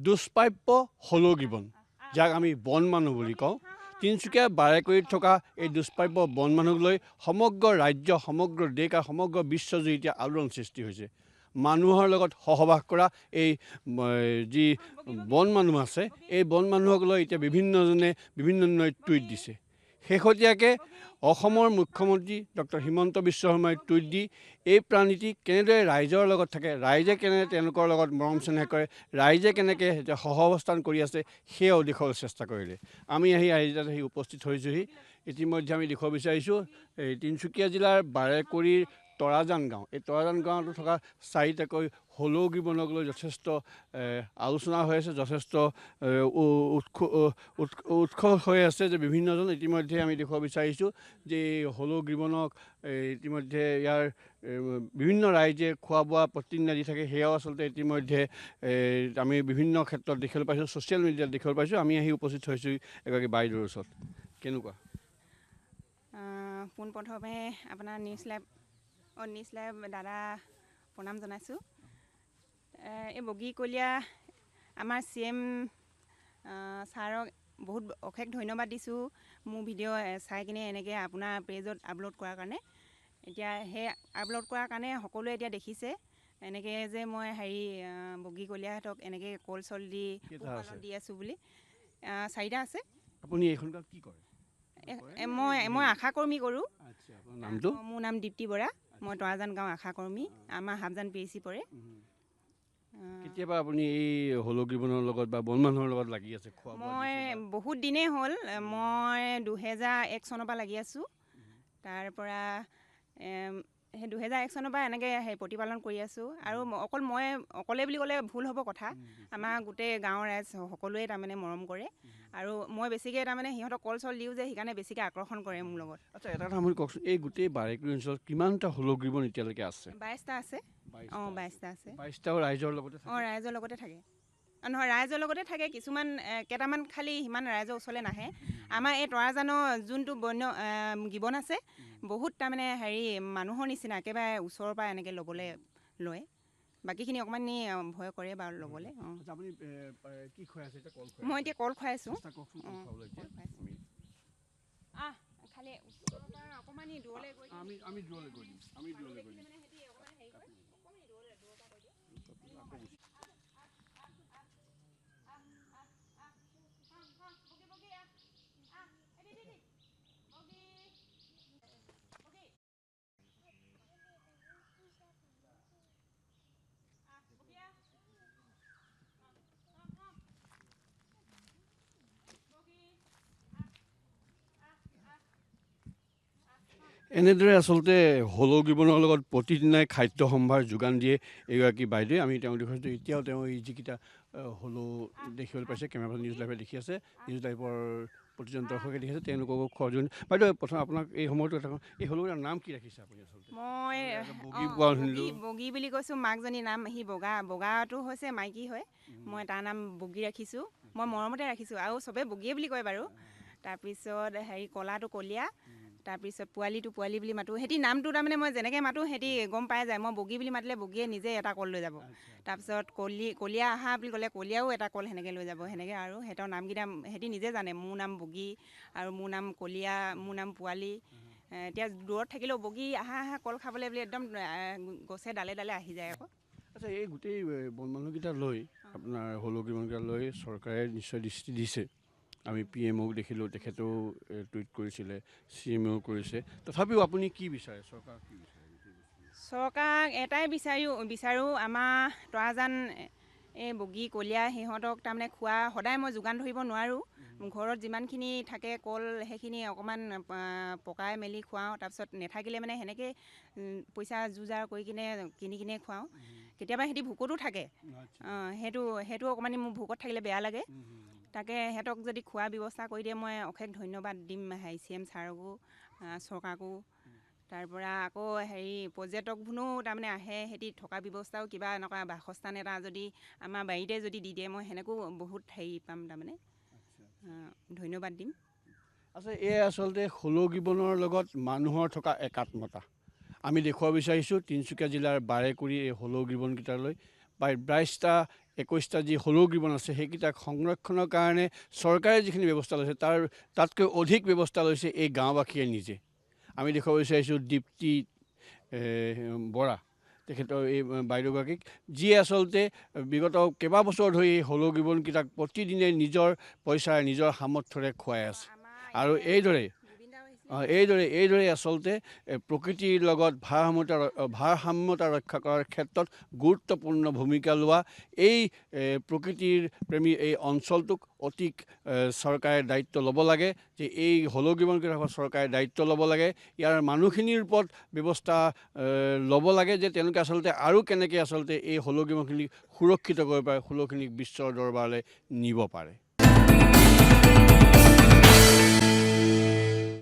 দুষ্প্ৰাপ্য হলৌ গিবন, যাক আমি বন মানুহ বুলি কওঁ। তিনিচুকীয়া বাৰেকুৰিত থকা এই দুষ্প্ৰাপ্য বন মানুহক লৈ সমগ্ৰ ৰাজ্য, সমগ্ৰ দেশ আৰু সমগ্ৰ বিশ্বজুৰি এতিয়া আলোড়ন সৃষ্টি হৈছে। মানুহৰ লগত সহবাস কৰা এই যি বন মানুহ আছে, এই বন মানুহক লৈ এতিয়া বিভিন্নজনে বিভিন্ন টুইট দিছে। শেহতীয়াকৈ অসমৰ মুখ্যমন্ত্ৰী ডক্টৰ হিমন্ত বিশ্ব শৰ্মাই টুইট দি এই প্ৰাণীটি কেনেদৰে ৰাইজৰ লগত থাকে, ৰাইজে কেনেদৰে তেওঁলোকৰ লগত মৰম চেনেহ কৰে, ৰাইজে কেনেকৈ সহাৱস্থান কৰি আছে, সেয়াও দেখুৱাবলৈ চেষ্টা কৰিলে। আমি আহি উপস্থিত হৈছোঁহি। ইতিমধ্যে আমি দেখুৱাব বিচাৰিছোঁ এই তিনিচুকীয়া জিলাৰ বাৰেকুৰিৰ তৰাজান গাঁও। এই তৰাজান গাঁৱতো থকা চাৰিটাকৈ হলৌ গিবনক লৈ যথেষ্ট আলোচনা হৈ আছে, যথেষ্ট উৎস হৈ আছে যে বিভিন্নজন। ইতিমধ্যে আমি দেখুৱাব বিচাৰিছোঁ যে হলৌ গিবনক ইতিমধ্যে ইয়াৰ বিভিন্ন ৰাইজে খোৱা বোৱা প্ৰতিজ্ঞা দি থাকে। সেয়াও আচলতে ইতিমধ্যে আমি বিভিন্ন ক্ষেত্ৰত দেখিবলৈ পাইছোঁ, ছ'চিয়েল মিডিয়াত দেখিবলৈ পাইছোঁ। আমি আহি উপস্থিত হৈছোঁ এগৰাকী বাইদেউৰ ওচৰত। কেনেকুৱা? পোনপ্ৰথমে আপোনাৰ নিউজ লাইভ দাদা প্ৰণাম জনাইছোঁ। এই বগীকলীয়া আমাৰ CM ছাৰক বহুত অশেষ ধন্যবাদ দিছোঁ, মোৰ ভিডিঅ' চাই কিনে এনেকৈ আপোনাৰ পেজত আপলোড কৰাৰ কাৰণে। এতিয়া সেই আপলোড কৰাৰ কাৰণে সকলোৱে এতিয়া দেখিছে এনেকৈ যে মই বগীকলীয়াহঁতক এনেকৈ কল চল দি দি আছোঁ বুলি। 4টা আছে। আপুনি এইখনকাল কি কৰে? মই আশাকৰ্মী কৰোঁ। নামটো? মোৰ নাম দীপ্তি বৰা। মই তৰাজান গাঁও আশাকৰ্মী। আমাৰ হাফজান PHC পৰে। কেতিয়াবা আপুনি এই হলৌ গিবনৰ লগত বা বন মানুহৰ লগত লাগি আছে? মই বহুত দিনেই হ'ল, মই 2001 চনৰ পৰা লাগি আছোঁ। তাৰ পৰা সেই 2001 চনৰ পৰা এনেকৈ প্ৰতিপালন কৰি আছোঁ। আৰু মই অকলে বুলি ক'লে ভুল হ'ব কথা, আমাৰ গোটেই গাঁৱৰ ৰাইজ সকলোৱে তাৰমানে মৰম কৰে। আৰু মই বেছিকৈ তাৰমানে সিহঁতক কল চল দিওঁ যে, সেইকাৰণে বেছিকৈ আকৰ্ষণ কৰে মোৰ লগত। আচ্ছা, এটা কথা আপুনি কওকচোন, এই গোটেই বাৰেকুৰি অঞ্চলত কিমানটা হলৌ গিবন এতিয়ালৈকে আছে? 22টা আছে। 22টা আছে। 22টাও ৰাইজৰ লগতে থাকে? ৰাইজৰ লগতে থাকে। নহয়, ৰাইজৰ লগতে থাকে। কিছুমান কেইটামান খালি সিমান ৰাইজৰ ওচৰলৈ নাহে। আমাৰ এই তৰাজানৰ যোনটো বন্য গিবন আছে, বহুত তাৰমানে মানুহৰ নিচিনা একেবাৰে ওচৰৰ পৰা এনেকৈ ল'বলৈ লয়। বাকীখিনি অকণমান ভয় কৰে বাৰু ল'বলৈ। মই এতিয়া কল খুৱাই আছোঁ। খালি ওচৰৰ পৰা অকণমান দূৰলৈ গৈ এনেদৰে আচলতে হলৌ গিবনৰ লগত প্ৰতিদিনাই খাদ্য সম্ভাৰ যোগান দিয়ে এগৰাকী বাইদেৱে। আমি তেওঁ দেখুৱাইছোঁ, এতিয়াও তেওঁ এই যিকেইটা হলৌ দেখিবলৈ পাইছে, কেমেৰা নিউজ লাইভে দেখি আছে, নিউজ লাইভৰ প্ৰতিজন দৰ্শকে দেখি আছে, তেওঁলোককো খোৱা। বাইদেউ, প্ৰথম আপোনাক এই সময়টো এটা এই হলৌকেইটাৰ নাম কি ৰাখিছে আপুনি? আচলতে মই বগী বুলি কৈছোঁ। মাকজনীৰ নাম বগাটো হৈছে মাইকী হয়। মই তাৰ নাম বগী ৰাখিছোঁ। মই মৰমতে ৰাখিছোঁ, আৰু চবেই বগীয়ে বুলি কয় বাৰু। তাৰপিছত কলাটো কলীয়া, তাৰপিছত পোৱালিটো পোৱালি বুলি মাতোঁ। সিহঁতি নামটো তাৰমানে মই যেনেকৈ মাতোঁ সিহঁতি গম পাই যায়। মই বগী বুলি মাতিলে বগীয়ে নিজে এটা কল লৈ যাব। তাৰপিছত কলীয়া আহা বুলি ক'লে কলীয়াও এটা কল সেনেকৈ লৈ যাব। সেনেকৈ আৰু সিহঁতৰ নামকেইটা সিহঁতি নিজে জানে। মোৰ নাম বগী আৰু মোৰ নাম কলীয়া, মোৰ নাম পোৱালি। এতিয়া দূৰত থাকিলেও বগী আহা কল খাবলৈ বুলি একদম গছে ডালে ডালে আহি যায় আকৌ। আচ্ছা, এই গোটেই বন মানুহকেইটা লৈ আপোনাৰ হলৌ গিবনকেইটা লৈ চৰকাৰে নিশ্চয় দৃষ্টি দিছে। আমি PMক দেখিলোঁ, তেখেতেও টুইট কৰিছিলে, CMও কৰিছে। তথাপিও আপুনি কি বিচাৰে? চৰকাৰক কি বিচাৰে? চৰকাৰক এটাই বিচাৰোঁ, আমাৰ তৰাজান এই বগী কলীয়া সিহঁতক তাৰমানে খোৱা সদায় মই যোগান ধৰিব নোৱাৰোঁ। ঘৰত যিমানখিনি থাকে কল, সেইখিনি অকণমান পকাই মেলি খুৱাওঁ। তাৰপিছত নাথাকিলে মানে সেনেকৈ পইচা যোজাৰ কৰি কিনি খুৱাওঁ। কেতিয়াবা সিহঁতি ভোকতো থাকে। সেইটো অকণমান মোৰ ভোকত থাকিলে বেয়া লাগে। তাকে সিহঁতক যদি খোৱা ব্যৱস্থা কৰি দিয়ে, মই অশেষ ধন্যবাদ দিম CM ছাৰকো, চৰকাৰকো। তাৰপৰা আকৌ পৰ্যটকবোৰো তাৰমানে আহে, সিহঁতি থকা ব্যৱস্থাও কিবা এনেকুৱা বাসস্থান এটা যদি আমাৰ বাৰীতে যদি দি দিয়ে, মই সেনেকৈও বহুত পাম তাৰমানে। ধন্যবাদ দিম। আচ্ছা, এই আচলতে হলৌ গিবনৰ লগত মানুহৰ থকা একাত্মতা আমি দেখুৱাব বিচাৰিছোঁ। তিনিচুকীয়া জিলাৰ বাৰেকুৰি এই হলৌ গিবনকেইটালৈ 22টা 21টা যি হলৌগিবন আছে সেইকেইটাক সংৰক্ষণৰ কাৰণে চৰকাৰে যিখিনি ব্যৱস্থা লৈছে তাতকৈ অধিক ব্যৱস্থা লৈছে এই গাঁওবাসীয়ে নিজে। আমি দেখুৱাব বিচাৰিছোঁ দীপ্তি বৰা তেখেতৰ এই বাইদেউগৰাকীক, যিয়ে আচলতে বিগত কেইবাবছৰ ধৰি এই হলৌগিবনকেইটাক প্ৰতিদিনে নিজৰ পইচাৰে নিজৰ সামৰ্থ্যৰে খুৱাই আছে। আৰু এইদৰে আচলতে প্ৰকৃতিৰ লগত ভাৰসাম্যতা ৰক্ষা কৰাৰ ক্ষেত্ৰত গুৰুত্বপূৰ্ণ ভূমিকা লোৱা এই প্ৰকৃতিৰ প্ৰেমী এই অঞ্চলটোক অতি চৰকাৰে দায়িত্ব ল'ব লাগে, যে এই হলৌগিবনকেইটাৰ চৰকাৰে দায়িত্ব ল'ব লাগে, ইয়াৰ মানুহখিনিৰ ওপৰত ব্যৱস্থা ল'ব লাগে, যে তেওঁলোকে আচলতে আৰু কেনেকৈ আচলতে এই হলৌগিবনখিনিক সুৰক্ষিত কৰিব পাৰে, হলৌখিনিক বিশ্বৰ দৰবাৰলৈ নিব পাৰে।